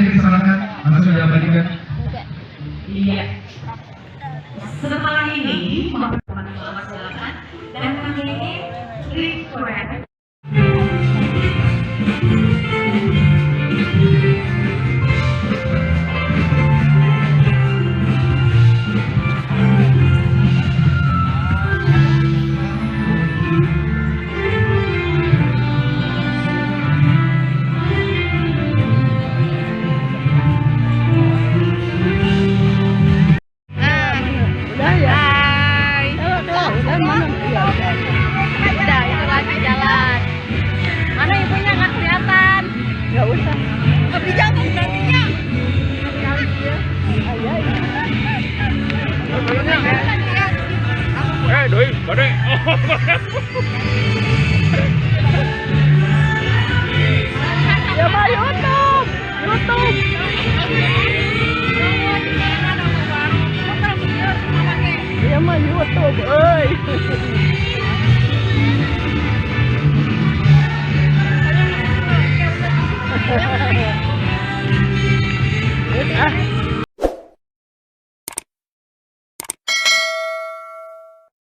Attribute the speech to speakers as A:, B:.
A: dipersilakan langsung diabadikan.
B: Iya. Setelah ini, mohon silakan. Dan kami request.
C: Doi, badai.
B: Ya mah YouTube. Ya mah YouTube, euy.